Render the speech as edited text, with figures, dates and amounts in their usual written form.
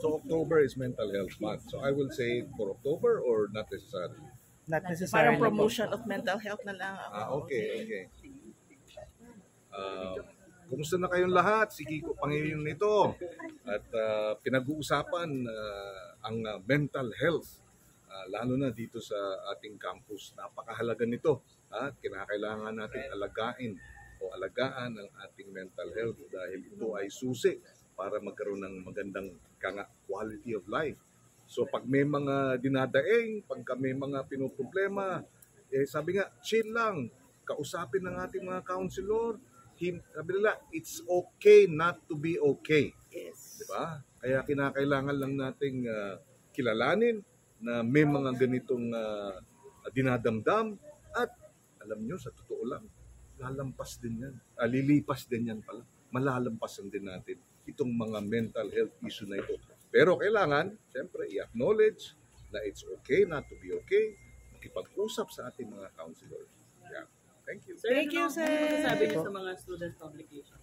So October is Mental Health Month. So I will say for October or not necessarily? Not Parang necessarily po. promotion of mental health na lang. Okay. Kumusta na kayong lahat? Si Kiko Pangilinan nito. At pinag-uusapan ang mental health. Lalo na dito sa ating campus. Napakahalaga nito. Kinakailangan natin alagaan ang ating mental health dahil ito ay susi para magkaroon ng magandang quality of life. So pag may mga dinadaing, pag may mga pinoproblema, sabi nga, chill lang. Kausapin ng ating mga counselor. Sabi nila, it's okay not to be okay. Yes. Diba? Kaya kinakailangan lang nating kilalanin na may mga ganitong dinadamdam at alam nyo, sa totoo lang, lalampas din yan. Lilipas din yan pala. Malalampasan din natin itong mga mental health issue na ito. Pero kailangan, siyempre, i-acknowledge na it's okay not to be okay. Makipag-usap sa ating mga counselors. Yeah. Thank you. Thank you, sir. Ano masasabi niyo sa mga student publication?